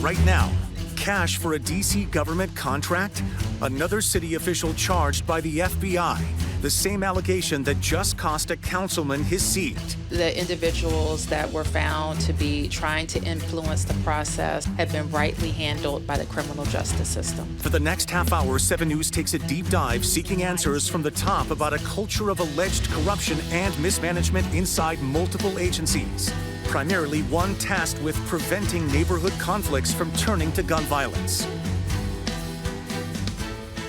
right now. Cash for a D.C. government contract? Another city official charged by the FBI. The same allegation that just cost a councilman his seat. The individuals that were found to be trying to influence the process have been rightly handled by the criminal justice system. For the next half hour, 7 News takes a deep dive seeking answers from the top about a culture of alleged corruption and mismanagement inside multiple agencies. Primarily one tasked with preventing neighborhood conflicts from turning to gun violence.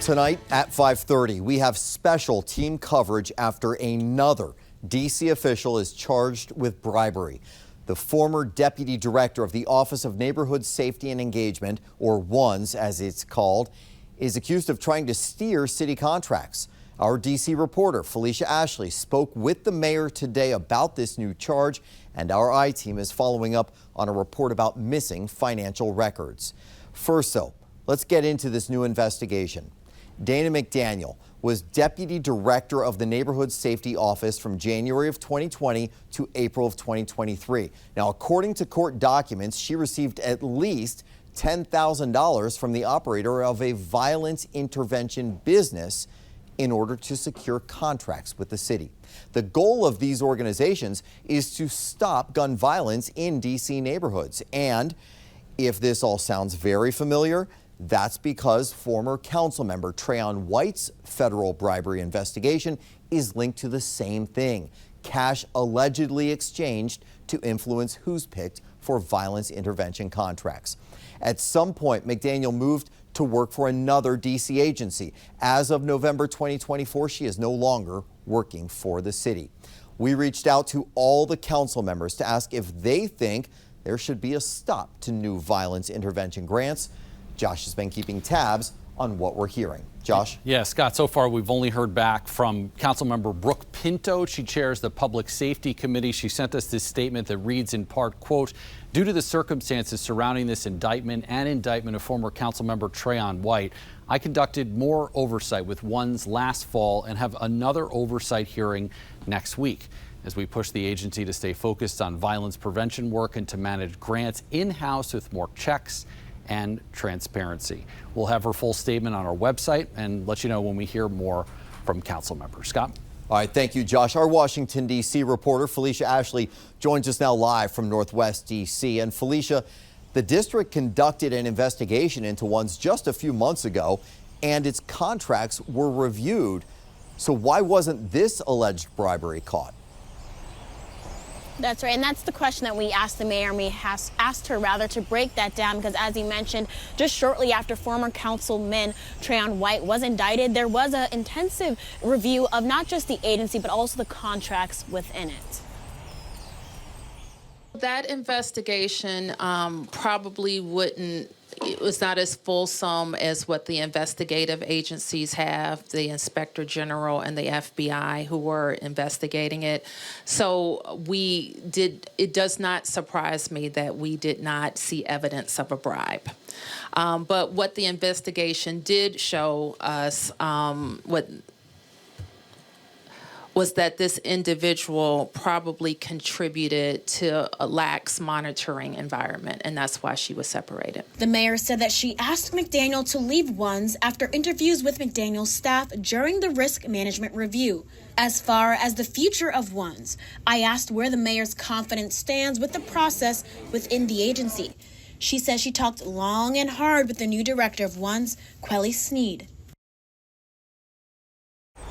Tonight at 5:30, we have special team coverage after another D.C. official is charged with bribery. The former deputy director of the Office of Neighborhood Safety and Engagement, or WNS as it's called, is accused of trying to steer city contracts. Our D.C. reporter, Felicia Ashley, spoke with the mayor today about this new charge, and our I-team is following up on a report about missing financial records. First, though, let's get into this new investigation. Dana McDaniel was deputy director of the Neighborhood Safety Office from January of 2020 to April of 2023. Now, according to court documents, she received at least $10,000 from the operator of a violence intervention business in order to secure contracts with the city. The goal of these organizations is to stop gun violence in D.C. neighborhoods. And if this all sounds very familiar, that's because former council member Trayon White's federal bribery investigation is linked to the same thing. Cash allegedly exchanged to influence who's picked for violence intervention contracts. At some point, McDaniel moved to work for another D.C. agency. As of November 2024, she is no longer working for the city. We reached out to all the council members to ask if they think there should be a stop to new violence intervention grants. Josh has been keeping tabs on what we're hearing. Josh? Yeah, Scott, so far we've only heard back from Councilmember Brooke Pinto. She chairs the Public Safety Committee. She sent us this statement that reads in part, quote, due to the circumstances surrounding this indictment and indictment of former Councilmember Trayon White, I conducted more oversight with WNS last fall and have another oversight hearing next week as we push the agency to stay focused on violence prevention work and to manage grants in-house with more checks and transparency. We'll have her full statement on our website and let you know when we hear more from council members. Scott? All right, thank you, Josh. Our Washington, D.C. reporter, Felicia Ashley, joins us now live from Northwest D.C. And Felicia, the district conducted an investigation into WNS just a few months ago, and its contracts were reviewed. So why wasn't this alleged bribery caught? That's right, and that's the question that we asked the mayor. We asked her rather to break that down because, as he mentioned, just shortly after former councilman Trayon White was indicted, there was an intensive review of not just the agency but also the contracts within it. That investigation probably wouldn't, it was not as fulsome as what the investigative agencies have, the Inspector General and the FBI who were investigating it. So it does not surprise me that we did not see evidence of a bribe. But what the investigation did show us, was that this individual probably contributed to a lax monitoring environment, and that's why she was separated. The mayor said that she asked McDaniel to leave WNS after interviews with McDaniel's staff during the risk management review. As far as the future of WNS, I asked where the mayor's confidence stands with the process within the agency. She says she talked long and hard with the new director of WNS, Quelly Sneed.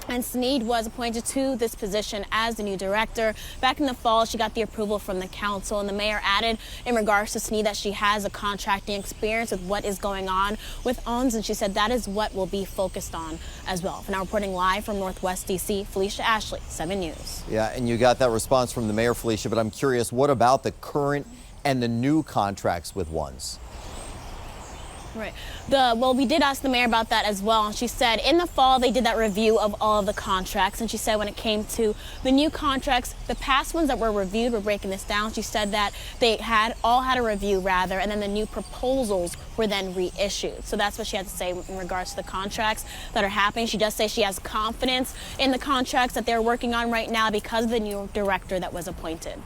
And Sneed was appointed to this position as the new director. Back in the fall, she got the approval from the council, and the mayor added in regards to Sneed that she has a contracting experience with what is going on with WNS, and she said that is what will be focused on as well. For now, reporting live from Northwest D.C., Felicia Ashley, 7 News. Yeah, and you got that response from the mayor, Felicia, but I'm curious, what about the current and the new contracts with WNS? Right. Well, we did ask the mayor about that as well. And she said in the fall they did that review of all of the contracts. And she said when it came to the new contracts, the past ones that were reviewed, we're breaking this down. She said that they all had a review rather, and then the new proposals were then reissued. So that's what she had to say in regards to the contracts that are happening. She does say she has confidence in the contracts that they're working on right now because of the new director that was appointed.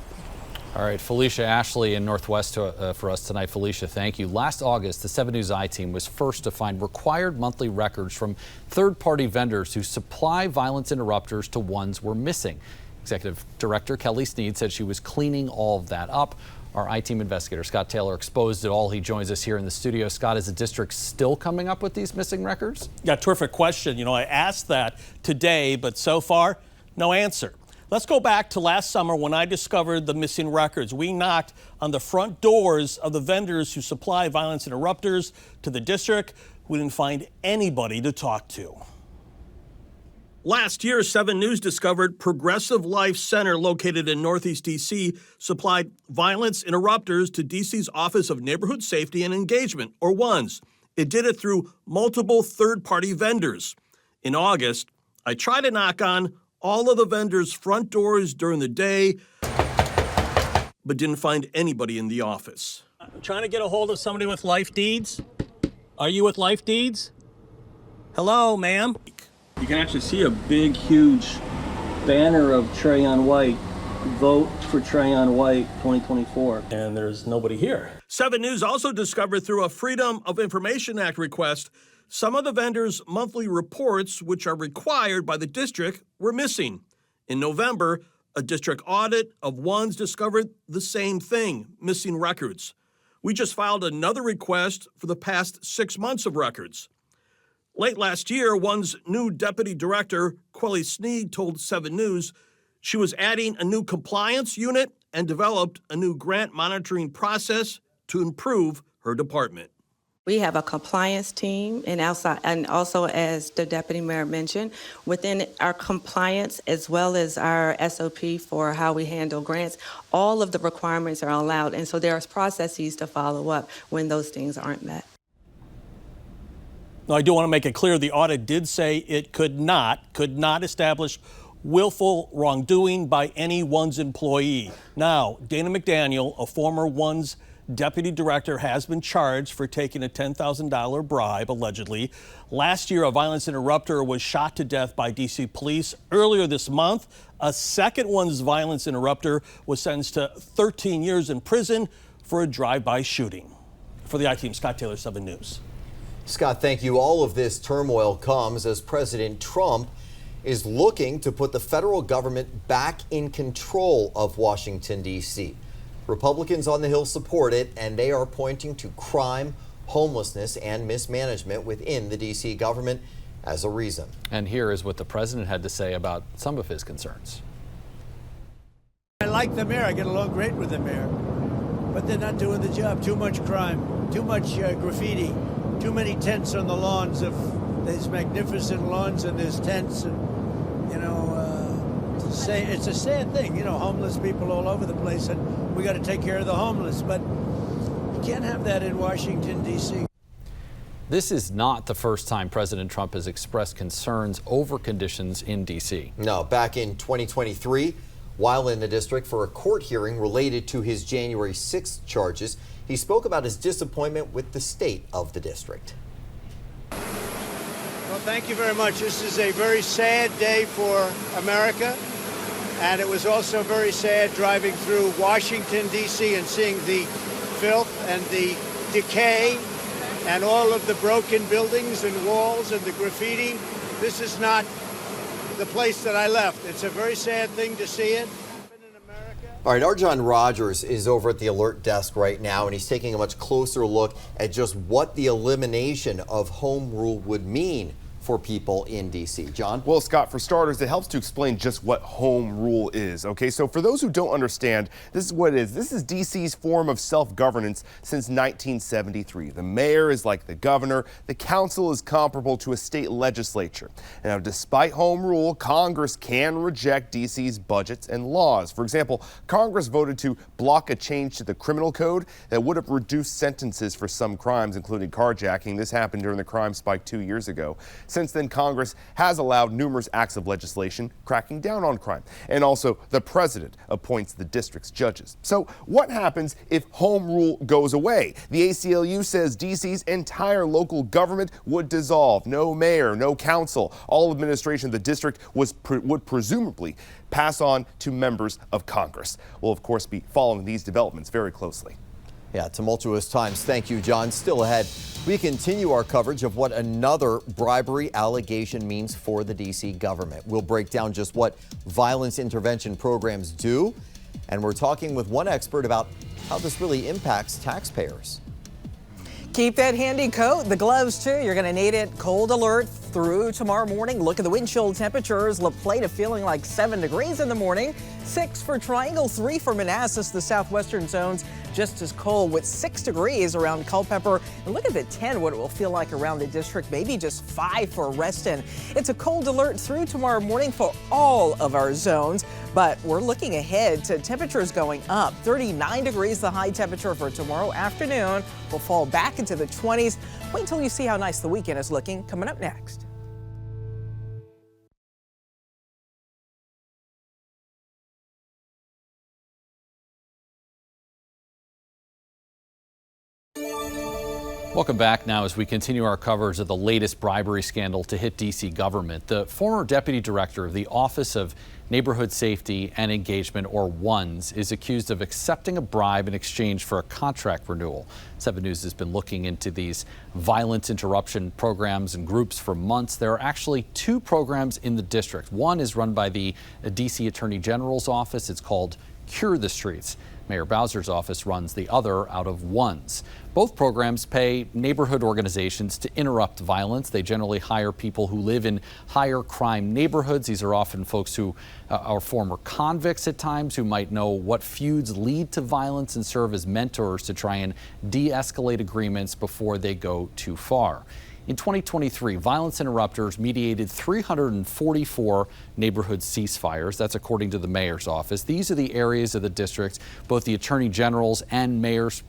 All right, Felicia Ashley in Northwest for us tonight. Felicia, thank you. Last August, the 7 News I-Team was first to find required monthly records from third-party vendors who supply violence interrupters to ones we're missing. Executive Director Kelly Sneed said she was cleaning all of that up. Our I-Team investigator, Scott Taylor, exposed it all. He joins us here in the studio. Scott, is the district still coming up with these missing records? Yeah, terrific question. You know, I asked that today, but so far, no answer. Let's go back to last summer when I discovered the missing records. We knocked on the front doors of the vendors who supply violence interrupters to the district. We didn't find anybody to talk to. Last year, 7 News discovered Progressive Life Center, located in Northeast D.C., supplied violence interrupters to D.C.'s Office of Neighborhood Safety and Engagement, or WUNS. It did it through multiple third-party vendors. In August, I tried to knock on all of the vendors' front doors during the day, but didn't find anybody in the office. I'm trying to get a hold of somebody with Life Deeds. Are you with Life Deeds? Hello, ma'am. You can actually see a big, huge banner of Trayon White. Vote for Trayon White 2024. And there's nobody here. 7 News also discovered through a Freedom of Information Act request some of the vendors' monthly reports, which are required by the district, were missing. In November, a district audit of WUNS discovered the same thing, missing records. We just filed another request for the past 6 months of records. Late last year, WUNS new deputy director, Kelly Sneed, told 7 News she was adding a new compliance unit and developed a new grant monitoring process to improve her department. We have a compliance team, and also, as the deputy mayor mentioned, within our compliance as well as our SOP for how we handle grants, all of the requirements are allowed, and so there's processes to follow up when those things aren't met. Now, I do want to make it clear the audit did say it could not establish willful wrongdoing by any WUNS employee. Now, Dana McDaniel, a former WUNS deputy director, has been charged for taking a $10,000 bribe, allegedly. Last year, a violence interrupter was shot to death by D.C. police. Earlier this month, a second WUNS violence interrupter was sentenced to 13 years in prison for a drive-by shooting. For the I-Team, Scott Taylor, 7 News. Scott, thank you. All of this turmoil comes as President Trump is looking to put the federal government back in control of Washington, D.C. Republicans on the Hill support it, and they are pointing to crime, homelessness, and mismanagement within the D.C. government as a reason. And here is what the president had to say about some of his concerns. I like the mayor. I get along great with the mayor. But they're not doing the job. Too much crime, too much graffiti, too many tents on the lawns of these magnificent lawns, and there's tents, and, you know, it's a sad thing, you know, homeless people all over the place, and we got to take care of the homeless, but you can't have that in Washington, D.C. This is not the first time President Trump has expressed concerns over conditions in D.C. No, back in 2023, while in the district for a court hearing related to his January 6th charges, he spoke about his disappointment with the state of the district. Well, thank you very much. This is a very sad day for America. And it was also very sad driving through Washington, D.C. and seeing the filth and the decay and all of the broken buildings and walls and the graffiti. This is not the place that I left. It's a very sad thing to see it. All right, our John Rogers is over at the alert desk right now, and he's taking a much closer look at just what the elimination of home rule would mean for people in D.C. John? Well, Scott, for starters, it helps to explain just what home rule is. Okay, so for those who don't understand, this is what it is. This is D.C.'s form of self-governance since 1973. The mayor is like the governor. The council is comparable to a state legislature. Now, despite home rule, Congress can reject D.C.'s budgets and laws. For example, Congress voted to block a change to the criminal code that would have reduced sentences for some crimes, including carjacking. This happened during the crime spike 2 years ago. Since then, Congress has allowed numerous acts of legislation cracking down on crime. And also, the president appoints the district's judges. So what happens if home rule goes away? The ACLU says D.C.'s entire local government would dissolve. No mayor, no council. All administration of the district would presumably pass on to members of Congress. We'll, of course, be following these developments very closely. Yeah, tumultuous times. Thank you, John. Still ahead, we continue our coverage of what another bribery allegation means for the D.C. government. We'll break down just what violence intervention programs do, and we're talking with one expert about how this really impacts taxpayers. Keep that handy coat, the gloves too. You're going to need it. Cold alert through tomorrow morning. Look at the wind chill temperatures. La Plata feeling like 7 degrees in the morning. 6 for Triangle, 3 for Manassas. The southwestern zones just as cold with 6 degrees around Culpeper. And look at the 10, what it will feel like around the district. Maybe just 5 for Reston. It's a cold alert through tomorrow morning for all of our zones. But we're looking ahead to temperatures going up. 39 degrees the high temperature for tomorrow afternoon. We'll fall back into the 20s. Wait until you see how nice the weekend is looking. Coming up next. Welcome back now as we continue our coverage of the latest bribery scandal to hit D.C. government. The former deputy director of the Office of Neighborhood Safety and Engagement, or WUNS, is accused of accepting a bribe in exchange for a contract renewal. 7 News has been looking into these violence interruption programs and groups for months. There are actually 2 programs in the district. One is run by the D.C. Attorney General's office. It's called Cure the Streets. Mayor Bowser's office runs the other out of WUNS. Both programs pay neighborhood organizations to interrupt violence. They generally hire people who live in higher crime neighborhoods. These are often folks who are former convicts at times, who might know what feuds lead to violence and serve as mentors to try and de-escalate agreements before they go too far. In 2023, violence interrupters mediated 344 neighborhood ceasefires. That's according to the mayor's office. These are the areas of the district both the attorney general's and mayor's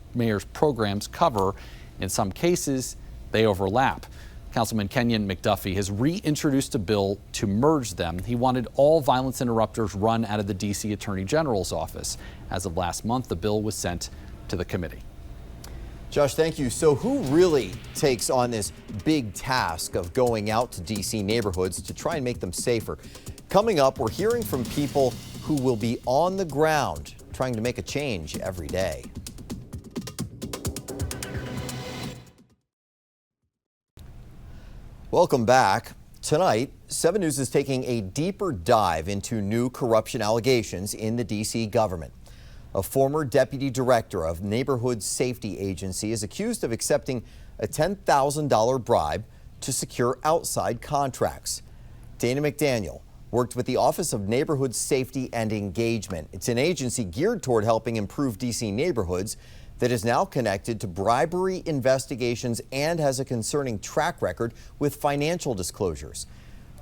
programs cover. In some cases, they overlap. Councilman Kenyon McDuffie has reintroduced a bill to merge them. He wanted all violence interrupters run out of the D.C. Attorney General's office. As of last month, the bill was sent to the committee. Josh, thank you. So who really takes on this big task of going out to D.C. neighborhoods to try and make them safer? Coming up, we're hearing from people who will be on the ground trying to make a change every day. Welcome back. Tonight, 7 News is taking a deeper dive into new corruption allegations in the D.C. government. A former deputy director of Neighborhood Safety Agency is accused of accepting a $10,000 bribe to secure outside contracts. Dana McDaniel worked with the Office of Neighborhood Safety and Engagement. It's an agency geared toward helping improve D.C. neighborhoods that is now connected to bribery investigations and has a concerning track record with financial disclosures.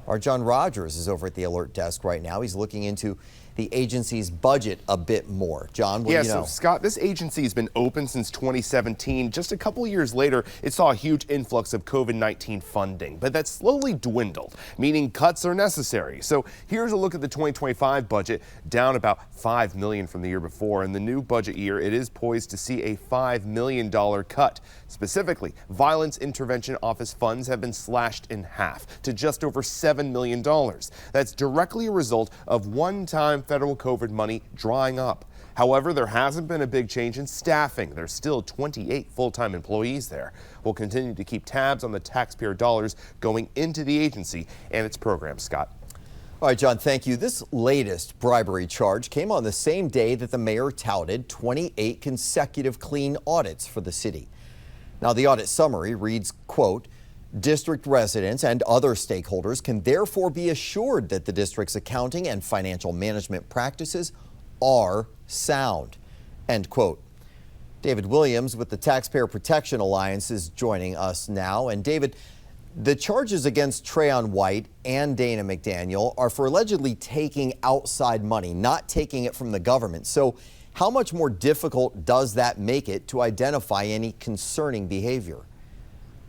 Our John Rogers is over at the alert desk right now. He's looking into the agency's budget a bit more. John, what do you know? So Scott, this agency has been open since 2017. Just a couple years later, it saw a huge influx of COVID-19 funding, but that slowly dwindled, meaning cuts are necessary. So here's a look at the 2025 budget, down about $5 million from the year before. In the new budget year, it is poised to see a $5 million cut. Specifically, Violence Intervention Office funds have been slashed in half to just over $7 million. That's directly a result of one-time federal COVID money drying up. However, there hasn't been a big change in staffing. There's still 28 full-time employees there. We'll continue to keep tabs on the taxpayer dollars going into the agency and its programs. Scott. All right, John, thank you. This latest bribery charge came on the same day that the mayor touted 28 consecutive clean audits for the city. Now, the audit summary reads, quote, "District residents and other stakeholders can therefore be assured that the district's accounting and financial management practices are sound," end quote. David Williams with the Taxpayer Protection Alliance is joining us now. And David, the charges against Trayon White and Dana McDaniel are for allegedly taking outside money, not taking it from the government. So how much more difficult does that make it to identify any concerning behavior?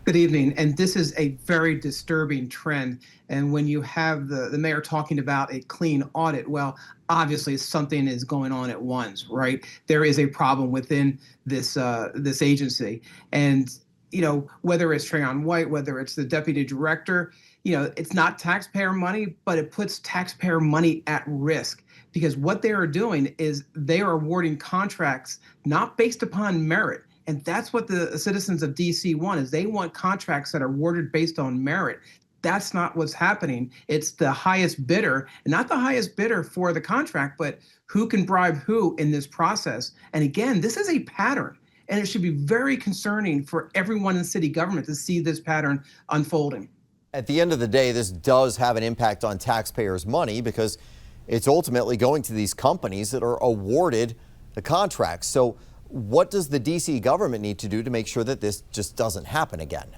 Good evening. And this is a very disturbing trend. And when you have the mayor talking about a clean audit, well, obviously something is going on at once, right? There is a problem within this this agency. And, you know, whether it's Trayon White, whether it's the deputy director, you know, it's not taxpayer money, but it puts taxpayer money at risk. Because what they are doing is they are awarding contracts not based upon merit. And that's what the citizens of DC want, is they want contracts that are awarded based on merit. That's not what's happening. It's the highest bidder, and not the highest bidder for the contract, but who can bribe who in this process. And again, this is a pattern, and it should be very concerning for everyone in city government to see this pattern unfolding. At the end of the day, this does have an impact on taxpayers' money because it's ultimately going to these companies that are awarded the contracts. So what does the DC government need to do to make sure that this just doesn't happen again?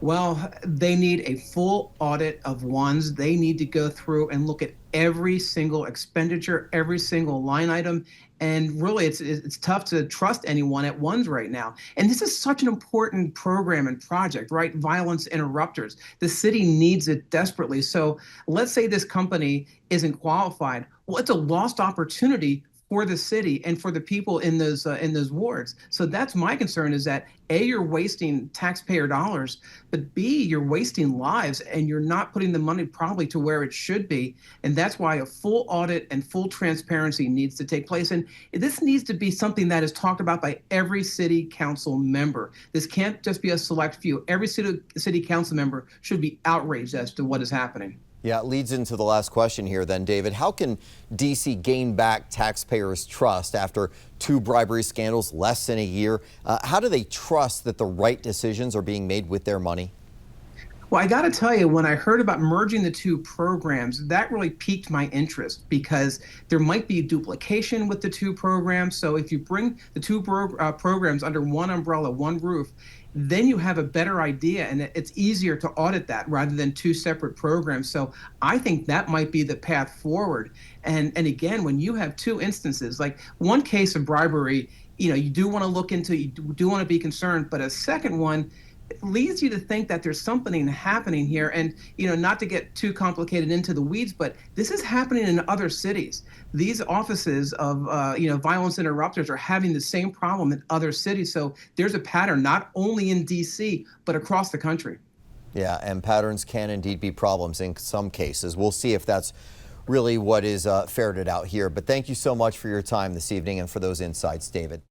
Well, they need a full audit of WUNS. They need to go through and look at every single expenditure, every single line item. And really, it's tough to trust anyone at WUNS right now. And this is such an important program and project, right? Violence interrupters. The city needs it desperately. So let's say this company isn't qualified. Well, it's a lost opportunity for the city and for the people in those wards. So that's my concern, is that A, you're wasting taxpayer dollars, but B, you're wasting lives and you're not putting the money probably to where it should be. And that's why a full audit and full transparency needs to take place. And this needs to be something that is talked about by every city council member. This can't just be a select few. Every city council member should be outraged as to what is happening. Yeah, it leads into the last question here then, David. How can DC gain back taxpayers' trust after 2 bribery scandals less than a year? How do they trust that the right decisions are being made with their money? Well, I got to tell you, when I heard about merging the 2 programs, that really piqued my interest because there might be duplication with the 2 programs. So if you bring the 2 programs under one umbrella, one roof, then you have a better idea and it's easier to audit that rather than 2 separate programs. So I think that might be the path forward. And again, when you have 2 instances, like one case of bribery, you know, you do want to look into, you do want to be concerned, but a second one, it leads you to think that there's something happening here. And, you know, not to get too complicated into the weeds, but this is happening in other cities. These offices of, you know, violence interrupters are having the same problem in other cities. So there's a pattern, not only in DC, but across the country. Yeah, and patterns can indeed be problems in some cases. We'll see if that's really what is ferreted out here. But thank you so much for your time this evening and for those insights, David.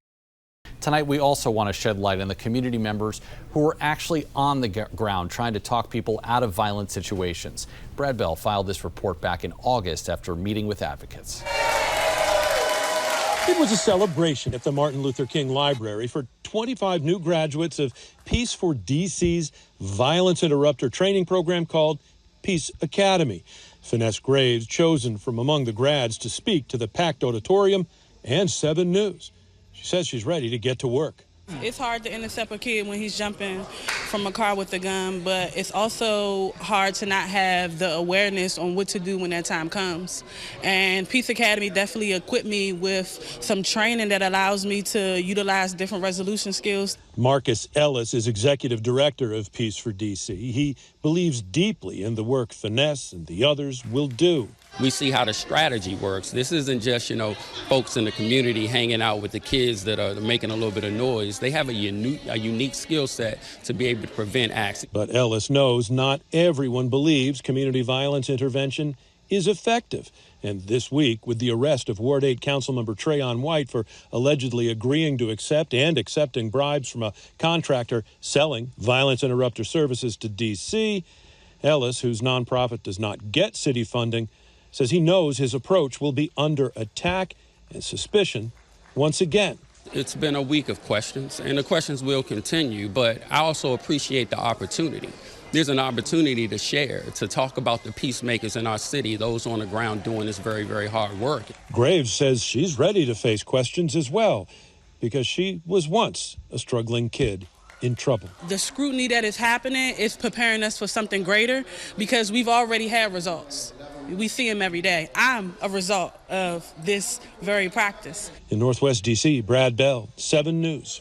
Tonight, we also want to shed light on the community members who are actually on the ground trying to talk people out of violent situations. Brad Bell filed this report back in August after meeting with advocates. It was a celebration at the Martin Luther King Library for 25 new graduates of Peace for DC's violence interrupter training program called Peace Academy. Finesse Graves chosen from among the grads to speak to the packed auditorium and 7 News. She says she's ready to get to work. It's hard to intercept a kid when he's jumping from a car with a gun, but it's also hard to not have the awareness on what to do when that time comes. And Peace Academy definitely equipped me with some training that allows me to utilize different resolution skills. Marcus Ellis is executive director of Peace for DC. He believes deeply in the work Finesse and the others will do. We see how the strategy works. This isn't just, folks in the community hanging out with the kids that are making a little bit of noise. They have a unique skill set to be able to prevent acts. But Ellis knows not everyone believes community violence intervention is effective. And this week, with the arrest of Ward 8 Councilmember Trayon White for allegedly agreeing to accept and accepting bribes from a contractor selling violence interrupter services to D.C., Ellis, whose nonprofit does not get city funding, says he knows his approach will be under attack and suspicion once again. It's been a week of questions, and the questions will continue, but I also appreciate the opportunity. There's an opportunity to share, to talk about the peacemakers in our city, those on the ground doing this very, very hard work. Graves says she's ready to face questions as well, because she was once a struggling kid in trouble. The scrutiny that is happening is preparing us for something greater because we've already had results. We see them every day. I'm a result of this very practice. In Northwest D.C., Brad Bell, 7 News.